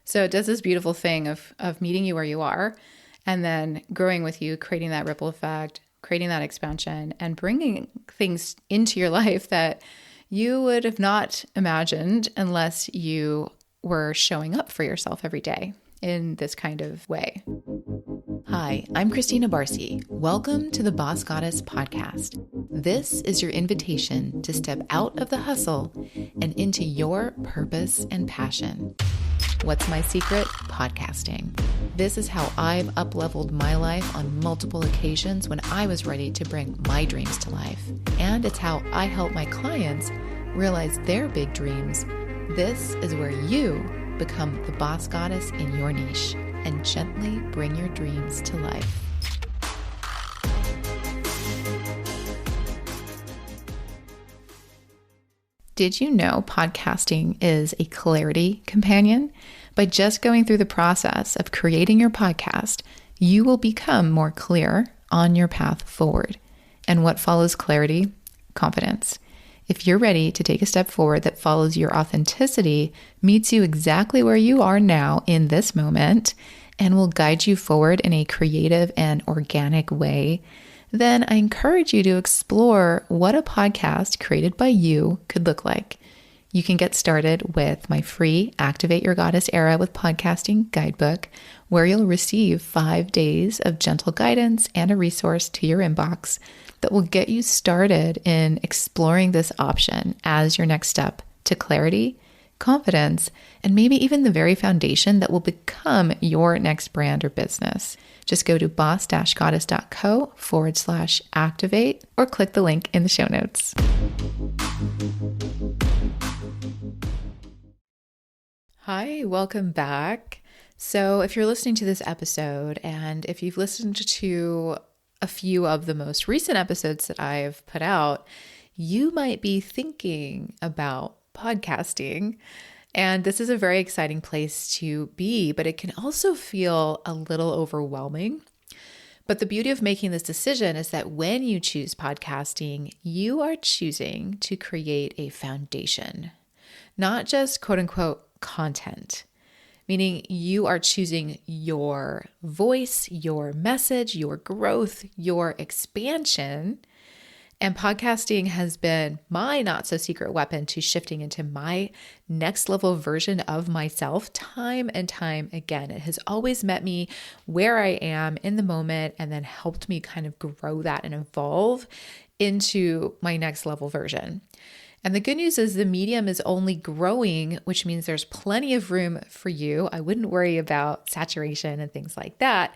So it does this beautiful thing of meeting you where you are and then growing with you, creating that ripple effect, creating that expansion, and bringing things into your life that you would have not imagined unless you were showing up for yourself every day in this kind of way. Hi, I'm Christina Barcy. Welcome to the Boss Goddess podcast. This is your invitation to step out of the hustle and into your purpose and passion. What's my secret? Podcasting. This is how I've up-leveled my life on multiple occasions when I was ready to bring my dreams to life. And it's how I help my clients realize their big dreams. This is where you become the boss goddess in your niche and gently bring your dreams to life. Did you know podcasting is a clarity companion? By just going through the process of creating your podcast, you will become more clear on your path forward. And what follows clarity? Confidence. If you're ready to take a step forward that follows your authenticity, meets you exactly where you are now in this moment, and will guide you forward in a creative and organic way, then I encourage you to explore what a podcast created by you could look like. You can get started with my free Activate Your Goddess Era with Podcasting guidebook, where you'll receive 5 days of gentle guidance and a resource to your inbox that will get you started in exploring this option as your next step to clarity, confidence, and maybe even the very foundation that will become your next brand or business. Just go to boss-goddess.co/activate or click the link in the show notes. Hi, welcome back. So if you're listening to this episode, and if you've listened to a few of the most recent episodes that I've put out, you might be thinking about podcasting. And this is a very exciting place to be, but it can also feel a little overwhelming. But the beauty of making this decision is that when you choose podcasting, you are choosing to create a foundation, not just quote unquote content, meaning you are choosing your voice, your message, your growth, your expansion. And podcasting has been my not so secret weapon to shifting into my next level version of myself time and time again. It has always met me where I am in the moment and then helped me kind of grow that and evolve into my next level version. And the good news is the medium is only growing, which means there's plenty of room for you. I wouldn't worry about saturation and things like that.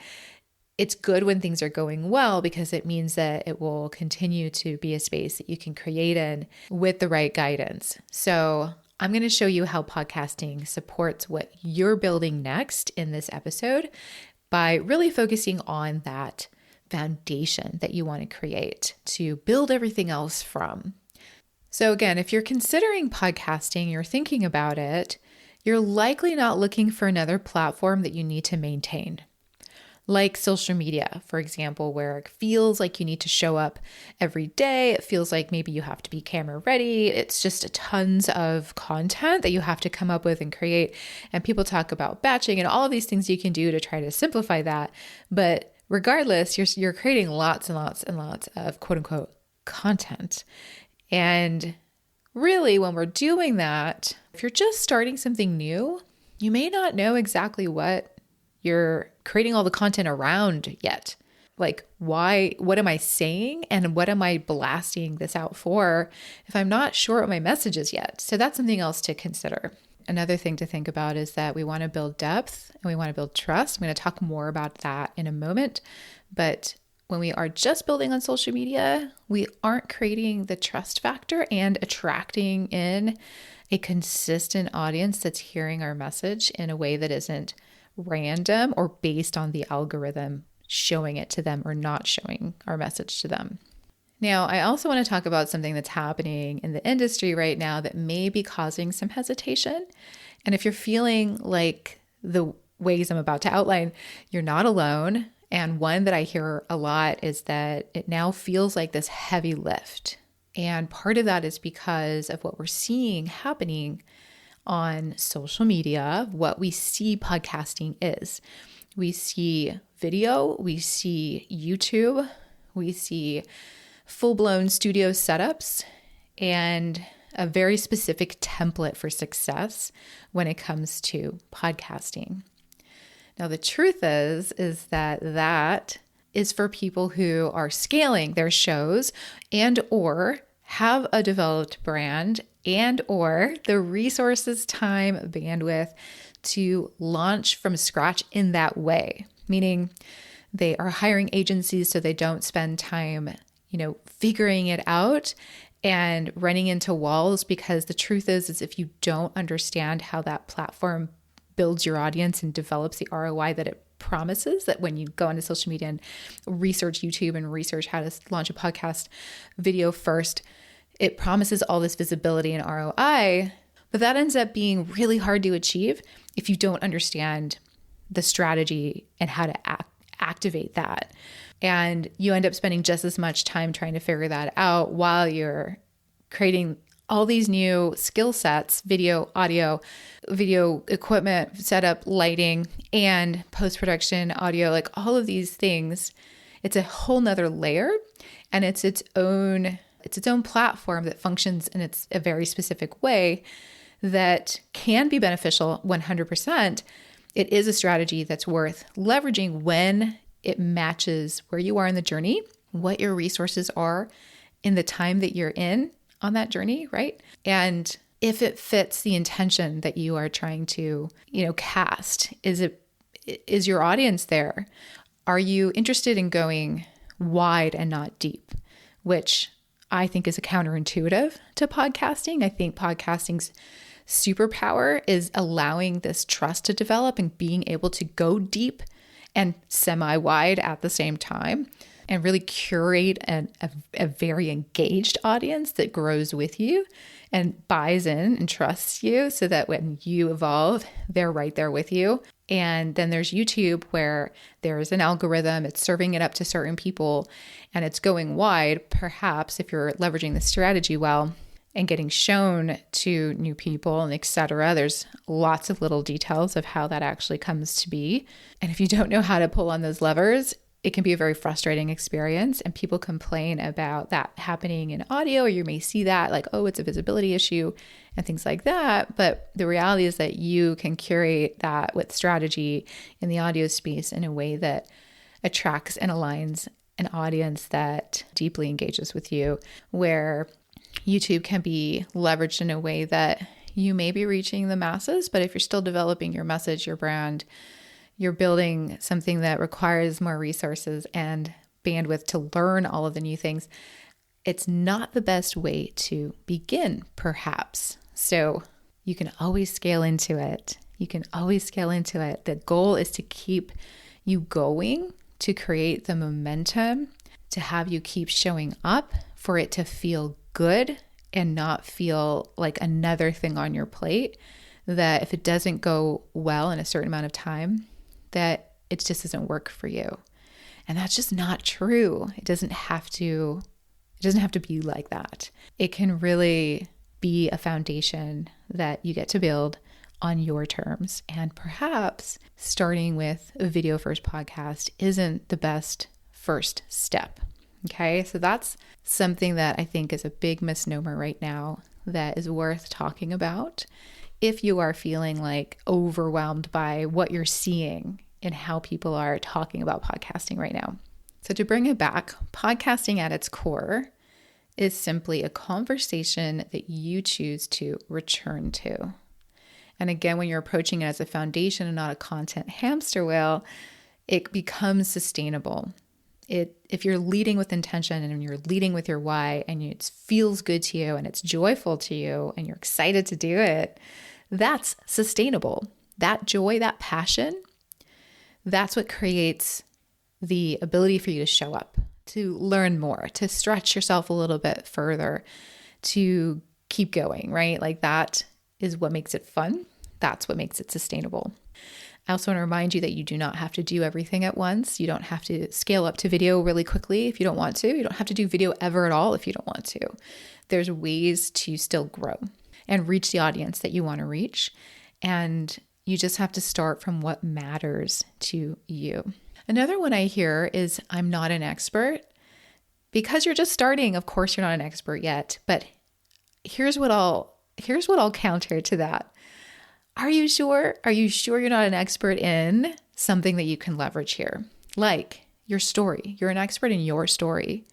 It's good when things are going well because it means that it will continue to be a space that you can create in with the right guidance. So I'm going to show you how podcasting supports what you're building next in this episode by really focusing on that foundation that you want to create to build everything else from. So again, if you're considering podcasting, you're thinking about it, you're likely not looking for another platform that you need to maintain. Like social media, for example, where it feels like you need to show up every day. It feels like maybe you have to be camera ready. It's just tons of content that you have to come up with and create. And people talk about batching and all of these things you can do to try to simplify that. But regardless, you're creating lots and lots and lots of quote unquote content. And really, when we're doing that, if you're just starting something new, you may not know exactly what you're creating all the content around yet. Like, what am I saying? And what am I blasting this out for if I'm not sure what my message is yet? So that's something else to consider. Another thing to think about is that we want to build depth and we want to build trust. I'm going to talk more about that in a moment. But when we are just building on social media, we aren't creating the trust factor and attracting in a consistent audience that's hearing our message in a way that isn't random or based on the algorithm showing it to them or not showing our message to them. Now, I also want to talk about something that's happening in the industry right now that may be causing some hesitation. And if you're feeling like the ways I'm about to outline, you're not alone. And one that I hear a lot is that it now feels like this heavy lift. And part of that is because of what we're seeing happening on social media, what we see podcasting is. We see video, we see YouTube, we see full-blown studio setups, and a very specific template for success when it comes to podcasting. Now, the truth is that is for people who are scaling their shows and or have a developed brand and or the resources, time, bandwidth to launch from scratch in that way. Meaning they are hiring agencies so they don't spend time, figuring it out and running into walls, because the truth is if you don't understand how that platform builds your audience and develops the ROI that it promises, that when you go into social media and research YouTube and research how to launch a podcast video first, it promises all this visibility and ROI, but that ends up being really hard to achieve if you don't understand the strategy and how to activate that. And you end up spending just as much time trying to figure that out while you're creating all these new skill sets, video, audio, video equipment, setup, lighting, and post-production audio, like all of these things. It's a whole nother layer, and it's its own platform that functions in a very specific way that can be beneficial 100%. It is a strategy that's worth leveraging when it matches where you are in the journey, what your resources are in the time that you're in on that journey, right? And if it fits the intention that you are trying to, cast, is your audience there? Are you interested in going wide and not deep? Which I think is a counterintuitive to podcasting. I think podcasting's superpower is allowing this trust to develop and being able to go deep and semi-wide at the same time, and really curate a very engaged audience that grows with you and buys in and trusts you, so that when you evolve, they're right there with you. And then there's YouTube, where there's an algorithm, it's serving it up to certain people, and it's going wide, perhaps if you're leveraging the strategy well and getting shown to new people and etc. There's lots of little details of how that actually comes to be. And if you don't know how to pull on those levers, it can be a very frustrating experience. And people complain about that happening in audio, or you may see that like, oh, it's a visibility issue and things like that. But the reality is that you can curate that with strategy in the audio space in a way that attracts and aligns an audience that deeply engages with you, where YouTube can be leveraged in a way that you may be reaching the masses, but if you're still developing your message, your brand, you're building something that requires more resources and bandwidth to learn all of the new things, it's not the best way to begin, perhaps. So you can always scale into it. The goal is to keep you going, to create the momentum, to have you keep showing up, for it to feel good and not feel like another thing on your plate, that if it doesn't go well in a certain amount of time, that it just doesn't work for you. And that's just not true. It doesn't have to be like that. It can really be a foundation that you get to build on your terms. And perhaps starting with a video first podcast isn't the best first step. Okay, so that's something that I think is a big misnomer right now that is worth talking about if you are feeling like overwhelmed by what you're seeing and how people are talking about podcasting right now. So to bring it back, podcasting at its core is simply a conversation that you choose to return to. And again, when you're approaching it as a foundation and not a content hamster wheel, it becomes sustainable. If you're leading with intention and you're leading with your why, and it feels good to you and it's joyful to you and you're excited to do it, that's sustainable. That joy, that passion, that's what creates the ability for you to show up, to learn more, to stretch yourself a little bit further, to keep going, right? Like that is what makes it fun. That's what makes it sustainable. I also want to remind you that you do not have to do everything at once. You don't have to scale up to video really quickly if you don't want to. You don't have to do video ever at all if you don't want to. There's ways to still grow. and reach the audience that you want to reach. And you just have to start from what matters to you. Another one I hear is, I'm not an expert. Because you're just starting, of course you're not an expert yet, but here's what I'll counter to that. Are you sure? Are you sure you're not an expert in something that you can leverage here? Like your story. You're an expert in your story.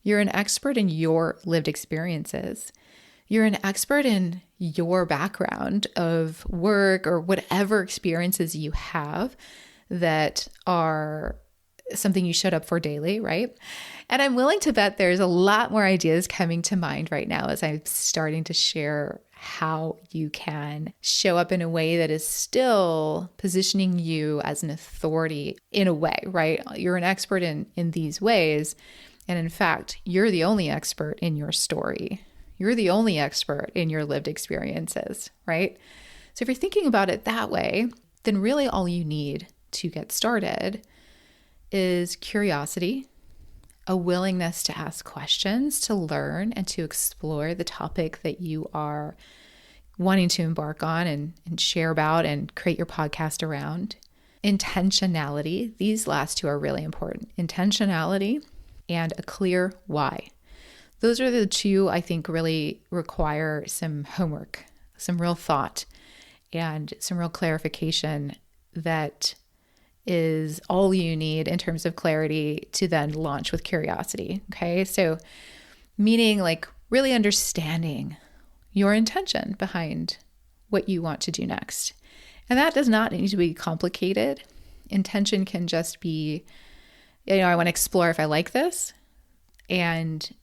You're an expert in your lived experiences. You're an expert in your background of work or whatever experiences you have that are something you showed up for daily, right? And I'm willing to bet there's a lot more ideas coming to mind right now as I'm starting to share how you can show up in a way that is still positioning you as an authority in a way, right? You're an expert in these ways. And in fact, you're the only expert in your story. You're the only expert in your lived experiences, right? So if you're thinking about it that way, then really all you need to get started is curiosity, a willingness to ask questions, to learn and to explore the topic that you are wanting to embark on and share about and create your podcast around. Intentionality, these last two are really important. Intentionality and a clear why. Those are the two I think really require some homework, some real thought, and some real clarification that is all you need in terms of clarity to then launch with curiosity. Okay. So meaning like really understanding your intention behind what you want to do next. And that does not need to be complicated. Intention can just be, I want to explore if I like this and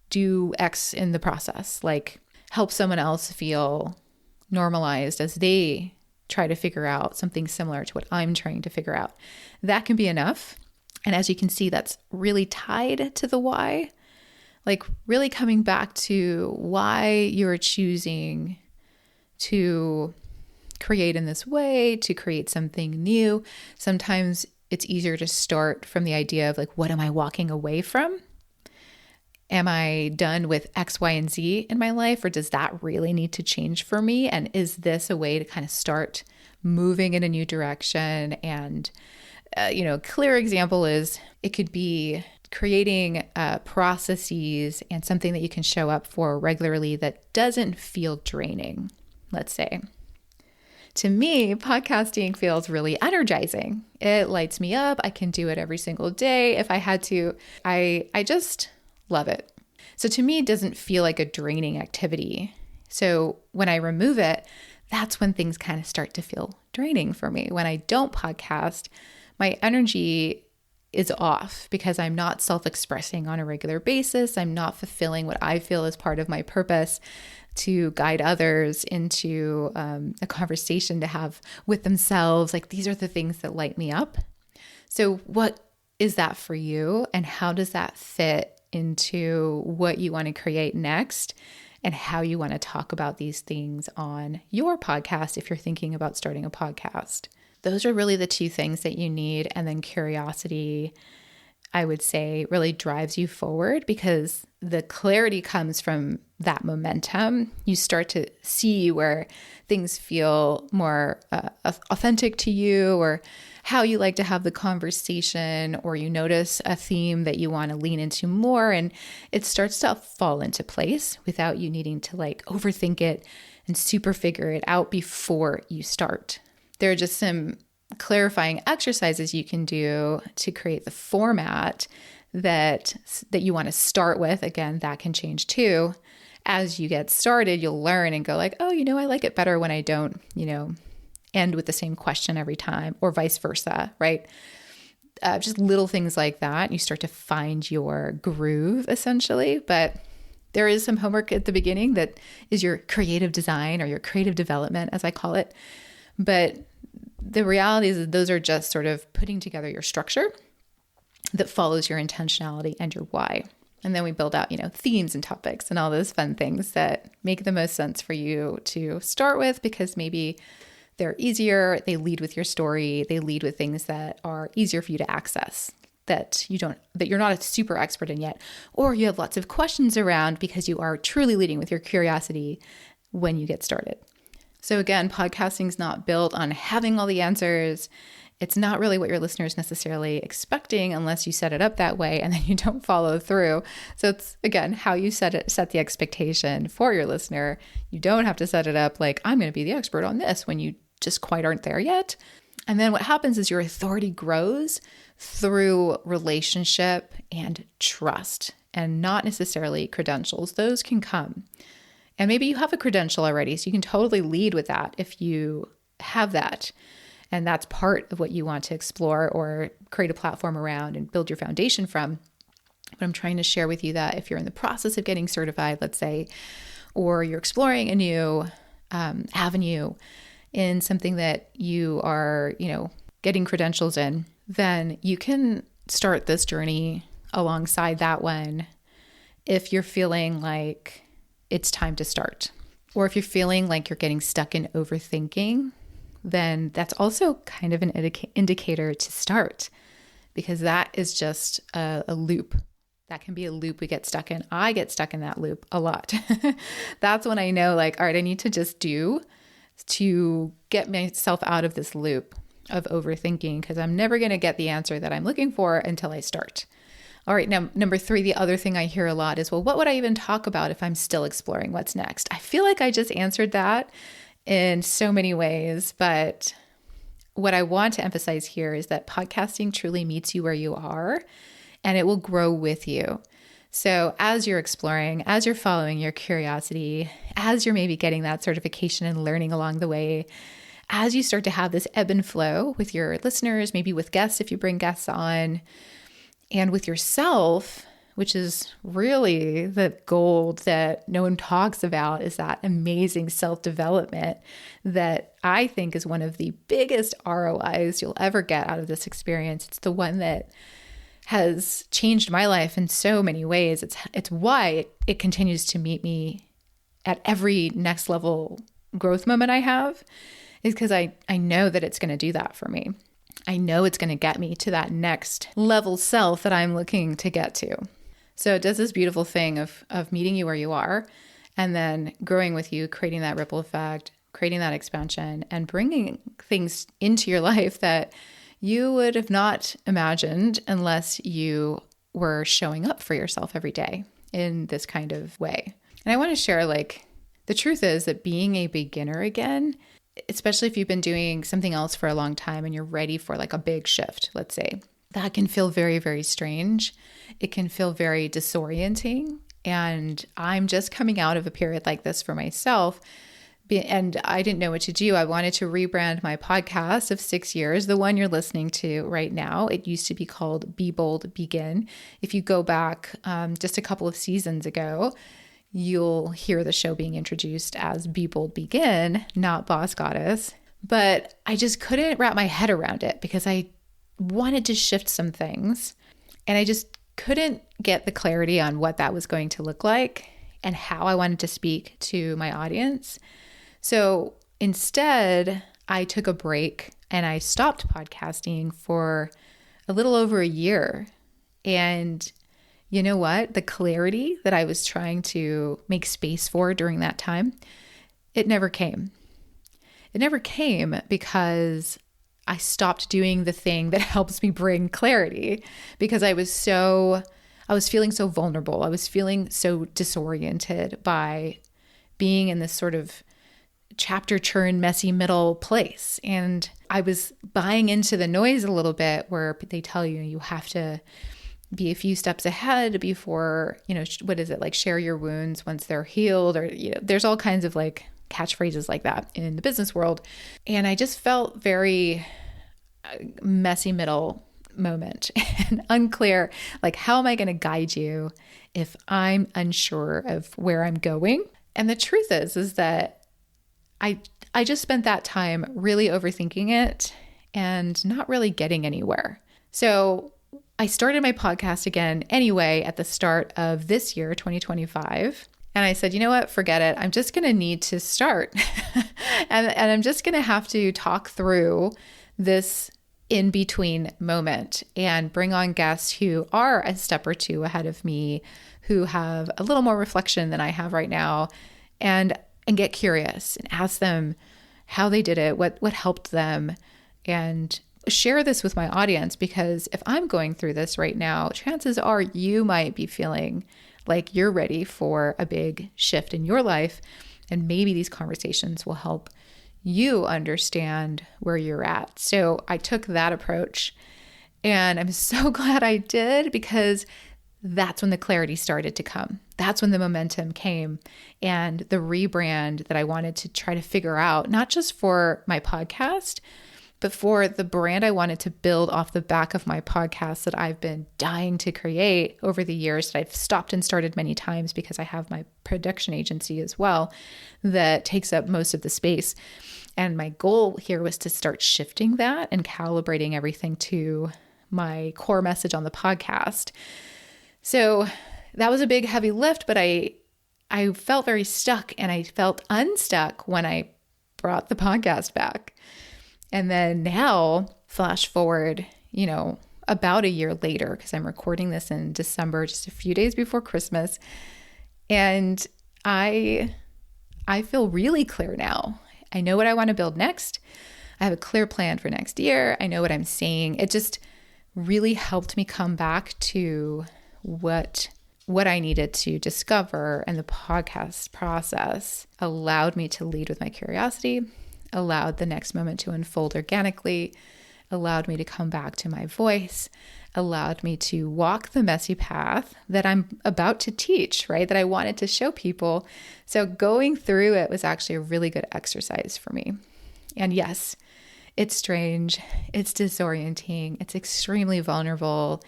do X in the process, like help someone else feel normalized as they try to figure out something similar to what I'm trying to figure out. That can be enough. And as you can see, that's really tied to the why, like really coming back to why you're choosing to create in this way, to create something new. Sometimes it's easier to start from the idea of like, what am I walking away from? Am I done with X, Y, and Z in my life, or does that really need to change for me? And is this a way to kind of start moving in a new direction? And, a clear example is it could be creating processes and something that you can show up for regularly that doesn't feel draining, let's say. To me, podcasting feels really energizing. It lights me up. I can do it every single day if I had to. I just love it. So to me, it doesn't feel like a draining activity. So when I remove it, that's when things kind of start to feel draining for me. When I don't podcast, my energy is off because I'm not self-expressing on a regular basis. I'm not fulfilling what I feel is part of my purpose to guide others into a conversation to have with themselves. Like these are the things that light me up. So what is that for you? And how does that fit into what you want to create next and how you want to talk about these things on your podcast if you're thinking about starting a podcast? Those are really the two things that you need. And then curiosity, I would say, really drives you forward because the clarity comes from that momentum. You start to see where things feel more authentic to you, or how you like to have the conversation, or you notice a theme that you want to lean into more, and it starts to fall into place without you needing to like overthink it and super figure it out before you start. There are just some clarifying exercises you can do to create the format that you want to start with. Again, that can change too. As you get started, you'll learn and go like, oh, I like it better when I don't, end with the same question every time, or vice versa, right? Just little things like that. You start to find your groove essentially, but there is some homework at the beginning that is your creative design or your creative development, as I call it. But the reality is that those are just sort of putting together your structure that follows your intentionality and your why. And then we build out, themes and topics and all those fun things that make the most sense for you to start with, because maybe they're easier, they lead with your story, they lead with things that are easier for you to access, that you're not a super expert in yet, or you have lots of questions around because you are truly leading with your curiosity when you get started. So again, podcasting is not built on having all the answers. It's not really what your listeners necessarily expecting unless you set it up that way and then you don't follow through. So it's, again, how you set the expectation for your listener. You don't have to set it up like, I'm going to be the expert on this when you just quite aren't there yet. And then what happens is your authority grows through relationship and trust, and not necessarily credentials. Those can come. And maybe you have a credential already, so you can totally lead with that if you have that. And that's part of what you want to explore or create a platform around and build your foundation from. But I'm trying to share with you that if you're in the process of getting certified, let's say, or you're exploring a new avenue in something that you are, getting credentials in, then you can start this journey alongside that one if you're feeling like it's time to start. Or if you're feeling like you're getting stuck in overthinking, then that's also kind of an indicator to start, because that is just a loop. That can be a loop we get stuck in. I get stuck in that loop a lot. That's when I know, like, all right, I need to just do to get myself out of this loop of overthinking, because I'm never going to get the answer that I'm looking for until I start. All right, now, number 3, the other thing I hear a lot is, well, what would I even talk about if I'm still exploring what's next? I feel like I just answered that in so many ways, but what I want to emphasize here is that podcasting truly meets you where you are, and it will grow with you. So as you're exploring, as you're following your curiosity, as you're maybe getting that certification and learning along the way, as you start to have this ebb and flow with your listeners, maybe with guests if you bring guests on, and with yourself, which is really the gold that no one talks about, is that amazing self-development that I think is one of the biggest ROIs you'll ever get out of this experience. It's the one that has changed my life in so many ways. It's why it continues to meet me at every next level growth moment I have, is because I know that it's going to do that for me. I know it's going to get me to that next level self that I'm looking to get to. So it does this beautiful thing of meeting you where you are and then growing with you, creating that ripple effect, creating that expansion, and bringing things into your life that you would have not imagined unless you were showing up for yourself every day in this kind of way. And I want to share, the truth is that being a beginner again, especially if you've been doing something else for a long time and you're ready for a big shift, let's say, that can feel very, very strange. It can feel very disorienting. And I'm just coming out of a period like this for myself. And I didn't know what to do. I wanted to rebrand my podcast of 6 years, the one you're listening to right now. It used to be called Be Bold, Begin. If you go back just a couple of seasons ago, you'll hear the show being introduced as Be Bold, Begin, not Boss Goddess. But I just couldn't wrap my head around it because I wanted to shift some things. And I just couldn't get the clarity on what that was going to look like and how I wanted to speak to my audience. So instead, I took a break and I stopped podcasting for a little over a year. And you know what? The clarity that I was trying to make space for during that time, it never came. It never came because I stopped doing the thing that helps me bring clarity, because I was feeling so vulnerable. I was feeling so disoriented by being in this sort of chapter churn, messy middle place. And I was buying into the noise a little bit where they tell you you have to be a few steps ahead before, what is it? Share your wounds once they're healed, or, there's all kinds of catchphrases like that in the business world. And I just felt very messy middle moment and unclear, how am I going to guide you if I'm unsure of where I'm going? And the truth is that I just spent that time really overthinking it and not really getting anywhere. So I started my podcast again anyway at the start of this year, 2025. And I said, you know what, forget it. I'm just going to need to start. and I'm just going to have to talk through this in-between moment and bring on guests who are a step or two ahead of me, who have a little more reflection than I have right now. And and get curious and ask them how they did it, what helped them, and share this with my audience, because if I'm going through this right now, chances are you might be feeling like you're ready for a big shift in your life. And maybe these conversations will help you understand where you're at. So I took that approach, and I'm so glad I did, because that's when the clarity started to come. That's when the momentum came, and the rebrand that I wanted to try to figure out, not just for my podcast, but for the brand I wanted to build off the back of my podcast that I've been dying to create over the years, that I've stopped and started many times because I have my production agency as well that takes up most of the space. And my goal here was to start shifting that and calibrating everything to my core message on the podcast. So that was a big, heavy lift, but I felt very stuck, and I felt unstuck when I brought the podcast back. And then now, flash forward, about a year later, because I'm recording this in December, just a few days before Christmas. And I feel really clear now. I know what I want to build next. I have a clear plan for next year. I know what I'm saying. It just really helped me come back to what I needed to discover, and the podcast process allowed me to lead with my curiosity, allowed the next moment to unfold organically, allowed me to come back to my voice, allowed me to walk the messy path that I'm about to teach, right? That I wanted to show people. So going through it was actually a really good exercise for me. And yes, it's strange, it's disorienting, it's extremely vulnerable,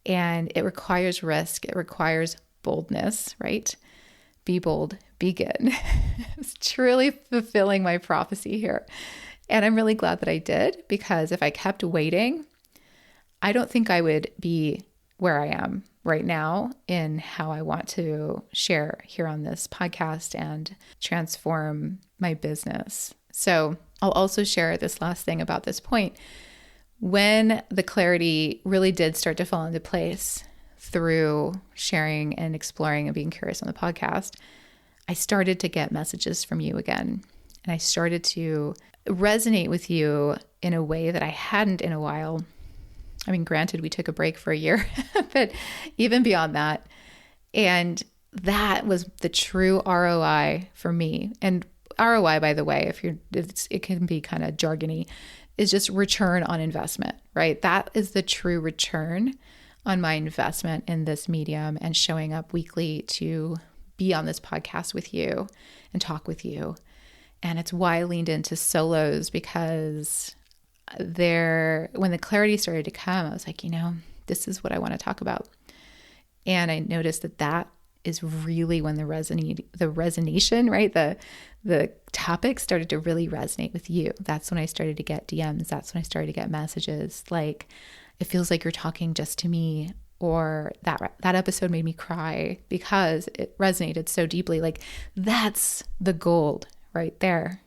and it requires risk, it requires boldness, right? Be bold, begin. It's truly fulfilling my prophecy here. And I'm really glad that I did, because if I kept waiting, I don't think I would be where I am right now in how I want to share here on this podcast and transform my business. So I'll also share this last thing about this point. When the clarity really did start to fall into place through sharing and exploring and being curious on the podcast, I started to get messages from you again. And I started to resonate with you in a way that I hadn't in a while. I mean, granted, we took a break for a year, but even beyond that. And that was the true ROI for me. And ROI, by the way, it can be kind of jargony, is just return on investment, right? That is the true return on my investment in this medium and showing up weekly to be on this podcast with you and talk with you. And it's why I leaned into solos, because when the clarity started to come, I was like, this is what I want to talk about. And I noticed that is really when the resonation, right? The topic started to really resonate with you. That's when I started to get DMs. That's when I started to get messages like, it feels like you're talking just to me, or that episode made me cry because it resonated so deeply. Like, that's the gold right there.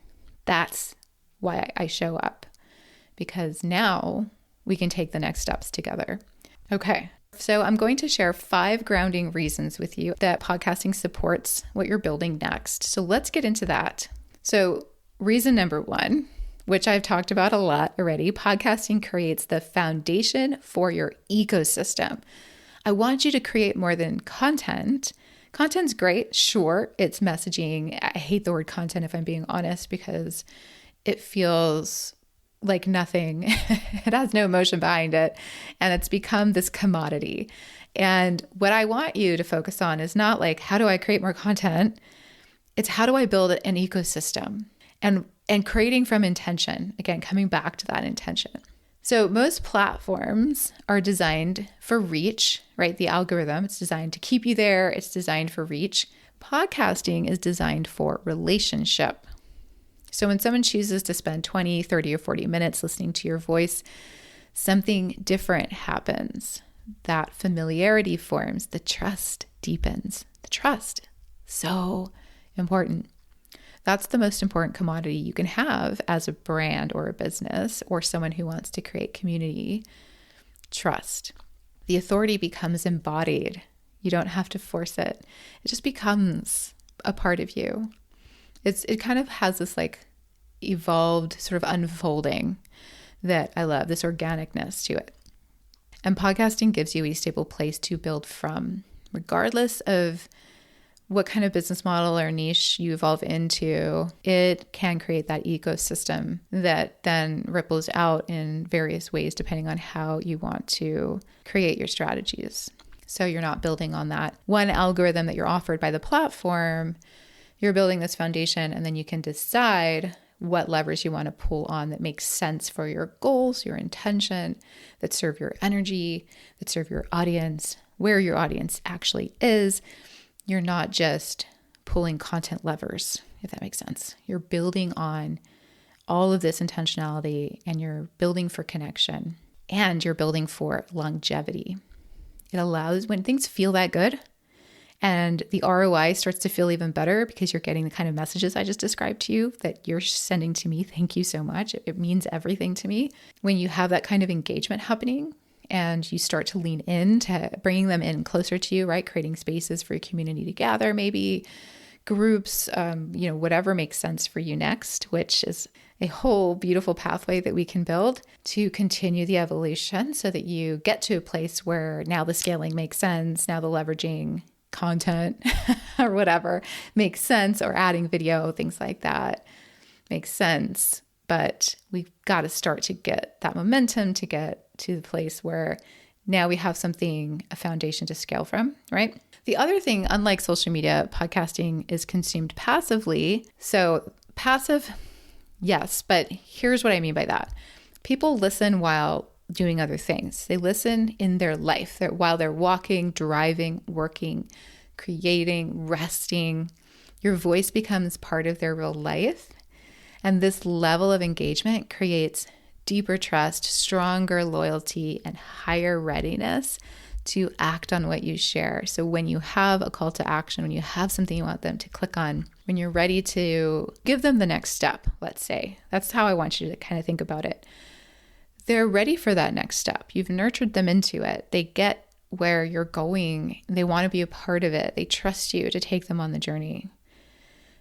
That's why I show up, because now we can take the next steps together. Okay. So I'm going to share 5 grounding reasons with you that podcasting supports what you're building next. So let's get into that. So reason number 1, which I've talked about a lot already, podcasting creates the foundation for your ecosystem. I want you to create more than content. Content's great. Sure, it's messaging. I hate the word content, if I'm being honest, because it feels like nothing. It has no emotion behind it. And it's become this commodity. And what I want you to focus on is not like, how do I create more content? It's how do I build an ecosystem? And creating from intention. Again, coming back to that intention. So most platforms are designed for reach, right? The algorithm, it's designed to keep you there. It's designed for reach. Podcasting is designed for relationship. So when someone chooses to spend 20, 30, or 40 minutes listening to your voice, something different happens. That familiarity forms, the trust deepens. The trust, so important. That's the most important commodity you can have as a brand or a business or someone who wants to create community. Trust. The authority becomes embodied. You don't have to force it. It just becomes a part of you. It kind of has this like evolved sort of unfolding that I love, this organicness to it. And podcasting gives you a stable place to build from, regardless of what kind of business model or niche you evolve into. It can create that ecosystem that then ripples out in various ways depending on how you want to create your strategies. So you're not building on that one algorithm that you're offered by the platform. You're building this foundation, and then you can decide what levers you want to pull on that makes sense for your goals, your intention, that serve your energy, that serve your audience, where your audience actually is. You're not just pulling content levers, if that makes sense. You're building on all of this intentionality, and you're building for connection, and you're building for longevity. It allows, when things feel that good, and the ROI starts to feel even better because you're getting the kind of messages I just described to you that you're sending to me. Thank you so much. It means everything to me. When you have that kind of engagement happening and you start to lean into bringing them in closer to you, right? Creating spaces for your community to gather, maybe groups, whatever makes sense for you next, which is a whole beautiful pathway that we can build to continue the evolution so that you get to a place where now the scaling makes sense. Now the leveraging content or whatever makes sense, or adding video, things like that makes sense. But we've got to start to get that momentum to get to the place where now we have something, a foundation to scale from, right? The other thing, unlike social media, podcasting is consumed passively. So passive, yes, but here's what I mean by that. People listen while doing other things. They listen in their life while they're walking, driving, working, creating, resting. Your voice becomes part of their real life. And this level of engagement creates deeper trust, stronger loyalty, and higher readiness to act on what you share. So when you have a call to action, when you have something you want them to click on, when you're ready to give them the next step, let's say, that's how I want you to kind of think about it. They're ready for that next step. You've nurtured them into it. They get where you're going. They want to be a part of it. They trust you to take them on the journey.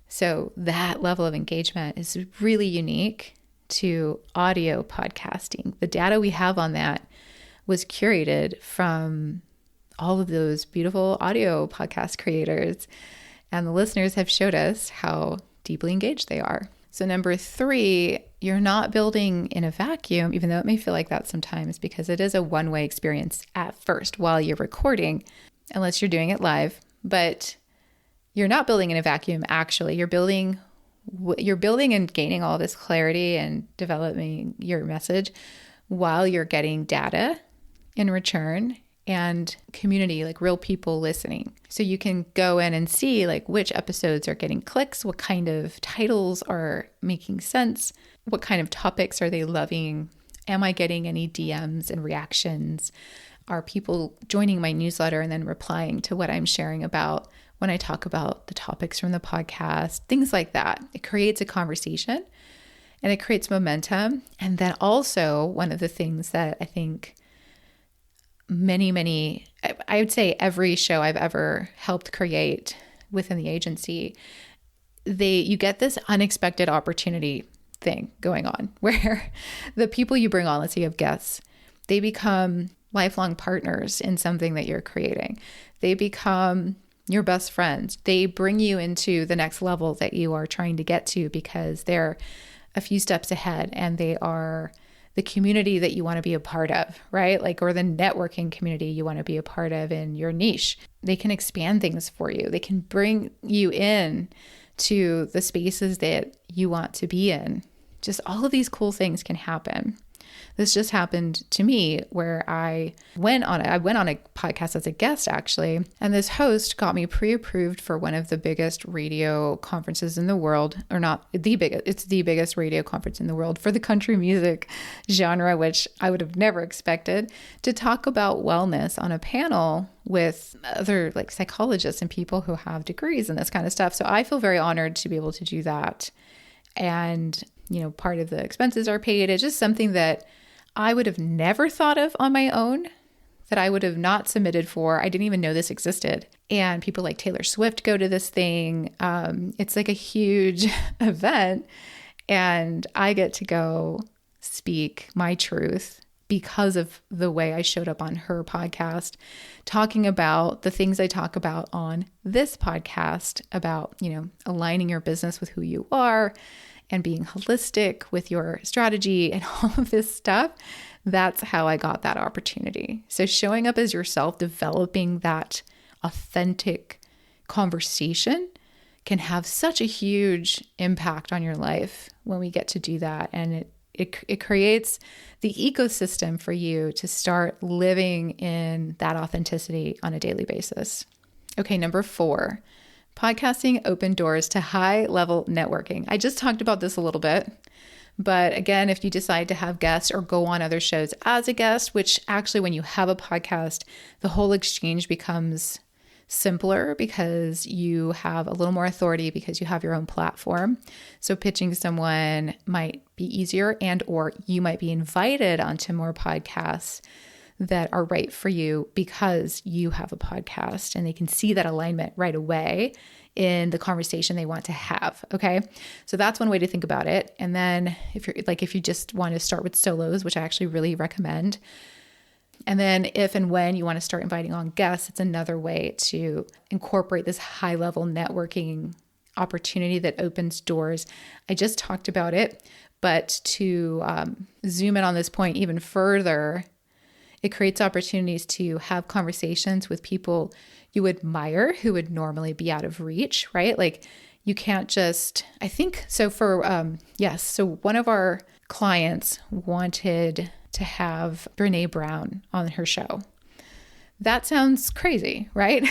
So that level of engagement is really unique to audio podcasting. The data we have on that was curated from all of those beautiful audio podcast creators, and the listeners have showed us how deeply engaged they are. So number 3, you're not building in a vacuum, even though it may feel like that sometimes, because it is a one-way experience at first while you're recording, unless you're doing it live. But you're not building in a vacuum, actually. You're building and gaining all this clarity and developing your message while you're getting data in return and community, like real people listening. So you can go in and see like which episodes are getting clicks, what kind of titles are making sense, what kind of topics are they loving, am I getting any DMs and reactions, are people joining my newsletter and then replying to what I'm sharing about when I talk about the topics from the podcast, things like that. It creates a conversation and it creates momentum. And then also one of the things that I think I would say every show I've ever helped create within the agency, you get this unexpected opportunity thing going on where the people you bring on, let's say you have guests, they become lifelong partners in something that you're creating. They become your best friends. They bring you into the next level that you are trying to get to because they're a few steps ahead and they are the community that you want to be a part of, right? Like, or the networking community you want to be a part of in your niche. They can expand things for you. They can bring you in to the spaces that you want to be in. Just all of these cool things can happen. This just happened to me where I went on a podcast as a guest actually, and this host got me pre-approved for one of the biggest radio conferences in the world, or not the biggest, it's the biggest radio conference in the world for the country music genre, which I would have never expected, to talk about wellness on a panel with other like psychologists and people who have degrees in this kind of stuff. So I feel very honored to be able to do that. And part of the expenses are paid. It's just something that I would have never thought of on my own, that I would have not submitted for. I didn't even know this existed. And people like Taylor Swift go to this thing. It's like a huge event. And I get to go speak my truth because of the way I showed up on her podcast, talking about the things I talk about on this podcast about, aligning your business with who you are and being holistic with your strategy and all of this stuff. That's how I got that opportunity. So showing up as yourself, developing that authentic conversation can have such a huge impact on your life when we get to do that. And it creates the ecosystem for you to start living in that authenticity on a daily basis. Okay, number 4, podcasting open doors to high-level networking. I just talked about this a little bit, but again, if you decide to have guests or go on other shows as a guest, which actually when you have a podcast, the whole exchange becomes simpler because you have a little more authority because you have your own platform. So pitching someone might be easier, and or you might be invited onto more podcasts that are right for you because you have a podcast and they can see that alignment right away in the conversation they want to have. Okay. So that's one way to think about it. And then if you just want to start with solos, which I actually really recommend, and then if and when you want to start inviting on guests, it's another way to incorporate this high-level networking opportunity that opens doors. I just talked about it, but to zoom in on this point even further, it creates opportunities to have conversations with people you admire who would normally be out of reach, right? Like you can't just, I think, so for, so one of our clients wanted to have Brené Brown on her show. That sounds crazy, right?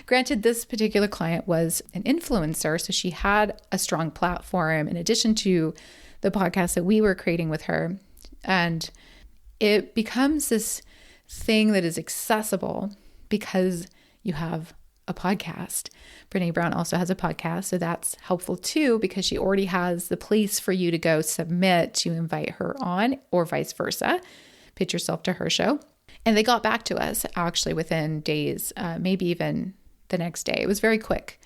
Granted, this particular client was an influencer, so she had a strong platform in addition to the podcast that we were creating with her. And it becomes this thing that is accessible because you have a podcast. Brené Brown also has a podcast, so that's helpful too because she already has the place for you to go submit to invite her on, or vice versa. Pitch yourself to her show. And they got back to us actually within days, maybe even the next day. It was very quick.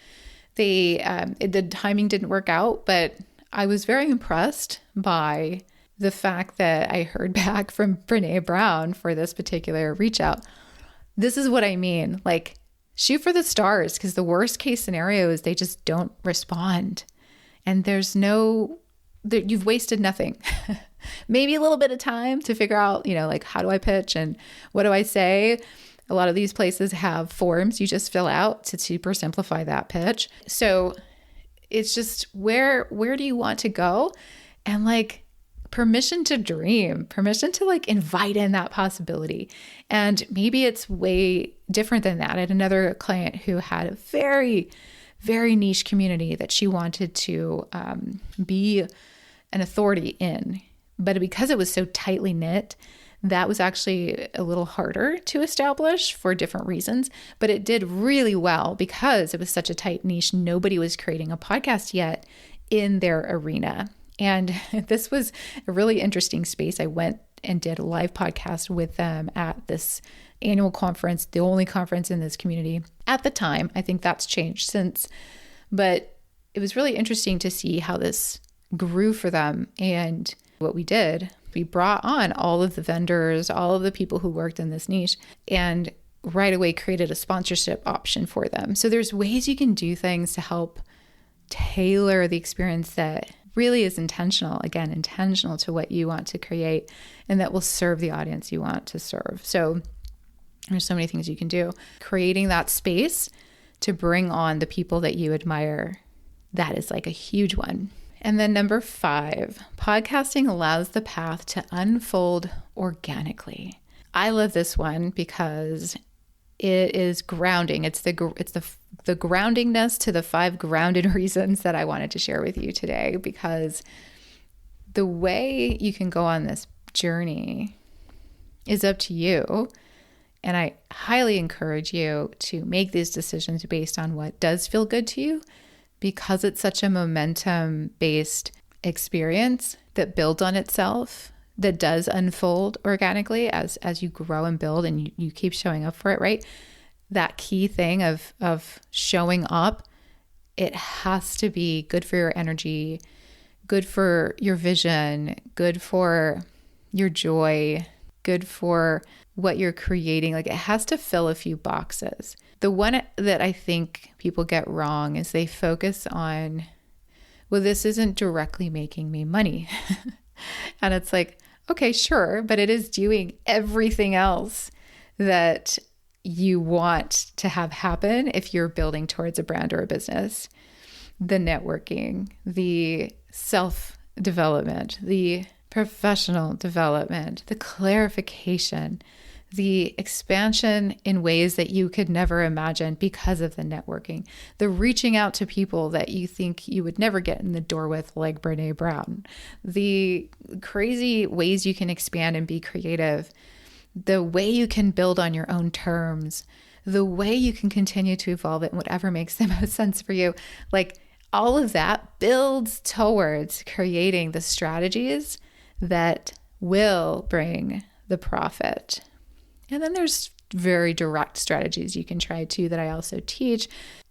The timing didn't work out, but I was very impressed by the fact that I heard back from Brené Brown for this particular reach out. This is what I mean. Like, shoot for the stars, because the worst case scenario is they just don't respond. And you've wasted nothing. Maybe a little bit of time to figure out, how do I pitch and what do I say? A lot of these places have forms you just fill out to super simplify that pitch. So it's just where do you want to go? And permission to dream, permission to invite in that possibility. And maybe it's way different than that. I had another client who had a very, very niche community that she wanted to be an authority in. But because it was so tightly knit, that was actually a little harder to establish for different reasons. But it did really well because it was such a tight niche. Nobody was creating a podcast yet in their arena. And this was a really interesting space. I went and did a live podcast with them at this annual conference, the only conference in this community at the time. I think that's changed since, but it was really interesting to see how this grew for them. And what we did, we brought on all of the vendors, all of the people who worked in this niche, and right away created a sponsorship option for them. So there's ways you can do things to help tailor the experience that really is intentional to what you want to create and that will serve the audience you want to serve. So there's so many things you can do. Creating that space to bring on the people that you admire, that is a huge one. And then number 5, podcasting allows the path to unfold organically. I love this one because it is grounding. It's the groundingness to the 5 grounded reasons that I wanted to share with you today, because the way you can go on this journey is up to you. And I highly encourage you to make these decisions based on what does feel good to you, because it's such a momentum-based experience that builds on itself, that does unfold organically as you grow and build and you keep showing up for it, right? that key thing of showing up, it has to be good for your energy, good for your vision, good for your joy, good for what you're creating. Like, it has to fill a few boxes. The one that I think people get wrong is they focus on, well, this isn't directly making me money. And it's like, okay, sure, but it is doing everything else that you want to have happen if you're building towards a brand or a business. The networking, the self-development, the professional development, the clarification, the expansion in ways that you could never imagine because of the networking, the reaching out to people that you think you would never get in the door with, like Brene Brown, the crazy ways you can expand and be creative, the way you can build on your own terms, the way you can continue to evolve it in whatever makes the most sense for you. Like, all of that builds towards creating the strategies that will bring the profit. And then there's very direct strategies you can try too that I also teach,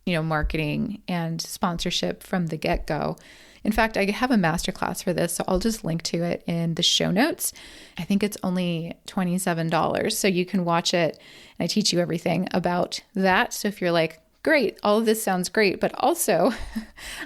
marketing and sponsorship from the get-go. In fact, I have a masterclass for this, so I'll just link to it in the show notes. I think it's only $27, so you can watch it, and I teach you everything about that. So if you're like, great, all of this sounds great, but also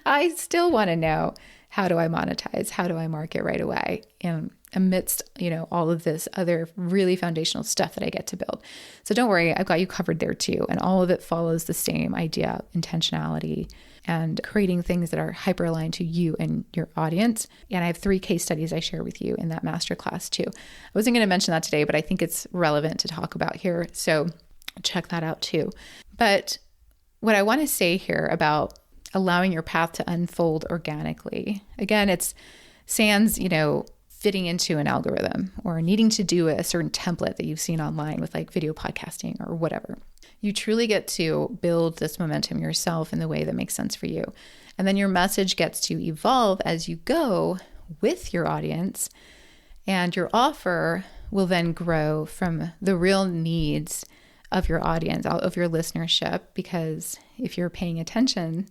I still want to know, how do I monetize? How do I market right away? And amidst, all of this other really foundational stuff that I get to build. So don't worry, I've got you covered there too. And all of it follows the same idea, intentionality, and creating things that are hyper aligned to you and your audience. And I have 3 case studies I share with you in that masterclass too. I wasn't going to mention that today, but I think it's relevant to talk about here. So check that out too. But what I want to say here about allowing your path to unfold organically, again, it's sans, fitting into an algorithm or needing to do a certain template that you've seen online with like video podcasting or whatever. You truly get to build this momentum yourself in the way that makes sense for you. And then your message gets to evolve as you go with your audience, and your offer will then grow from the real needs of your audience, of your listenership, because if you're paying attention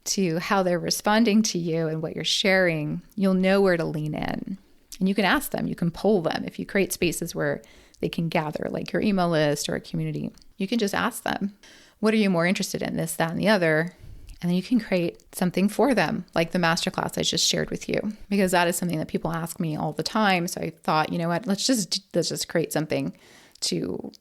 to how they're responding to you and what you're sharing, you'll know where to lean in. And you can ask them, you can poll them. If you create spaces where they can gather, like your email list or a community, you can just ask them, what are you more interested in, this, that, and the other? And then you can create something for them, like the masterclass I just shared with you, because that is something that people ask me all the time. So I thought, you know what, let's just create something to,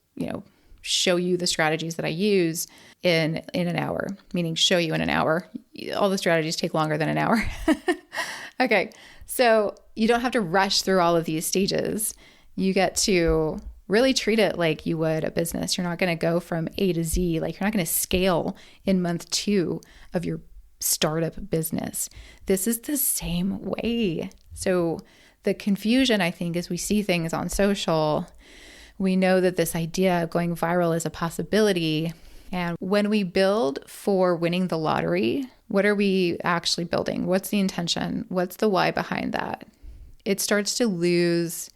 show you the strategies that I use in an hour, meaning show you in an hour. All the strategies take longer than an hour. Okay. So you don't have to rush through all of these stages. You get to really treat it like you would a business. You're not going to go from A to Z. Like, you're not going to scale in month 2 of your startup business. This is the same way. So the confusion, I think, is we see things on social. We know that this idea of going viral is a possibility. And when we build for winning the lottery, what are we actually building? What's the intention? What's the why behind that? It starts to lose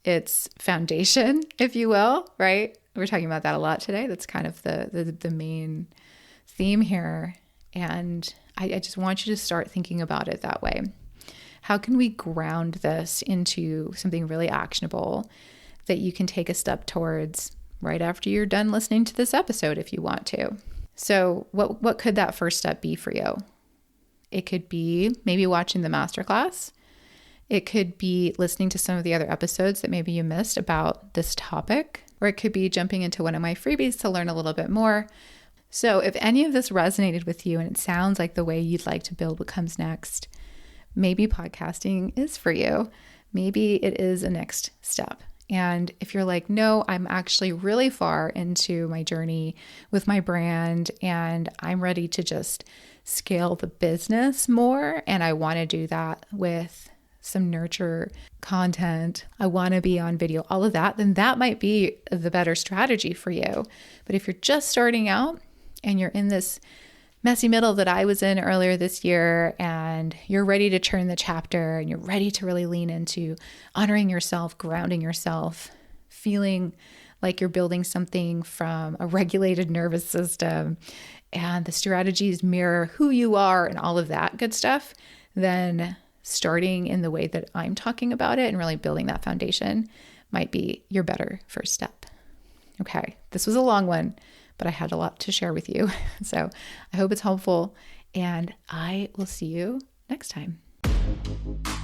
its foundation, if you will, right? We're talking about that a lot today. That's kind of the main theme here. And I just want you to start thinking about it that way. How can we ground this into something really actionable that you can take a step towards right after you're done listening to this episode if you want to? So what could that first step be for you? It could be maybe watching the masterclass. It could be listening to some of the other episodes that maybe you missed about this topic, or it could be jumping into one of my freebies to learn a little bit more. So if any of this resonated with you and it sounds like the way you'd like to build what comes next, maybe podcasting is for you. Maybe it is a next step. And if you're like, no, I'm actually really far into my journey with my brand and I'm ready to just scale the business more, and I want to do that with some nurture content, I want to be on video, all of that, then that might be the better strategy for you. But if you're just starting out and you're in this messy middle that I was in earlier this year, and you're ready to turn the chapter and you're ready to really lean into honoring yourself, grounding yourself, feeling like you're building something from a regulated nervous system and the strategies mirror who you are and all of that good stuff, then starting in the way that I'm talking about it and really building that foundation might be your better first step. Okay, this was a long one, but I had a lot to share with you. So I hope it's helpful, and I will see you next time.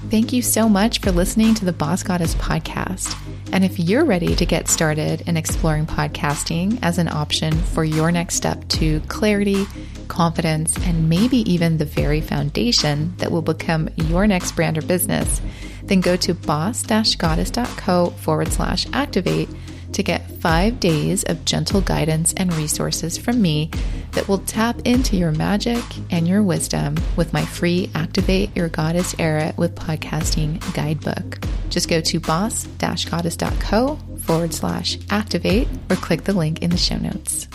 Thank you so much for listening to the Boss Goddess podcast. And if you're ready to get started in exploring podcasting as an option for your next step to clarity, confidence, and maybe even the very foundation that will become your next brand or business, then go to boss-goddess.co/activate to get 5 days of gentle guidance and resources from me that will tap into your magic and your wisdom with my free Activate Your Goddess Era with Podcasting guidebook. Just go to boss-goddess.co/activate or click the link in the show notes.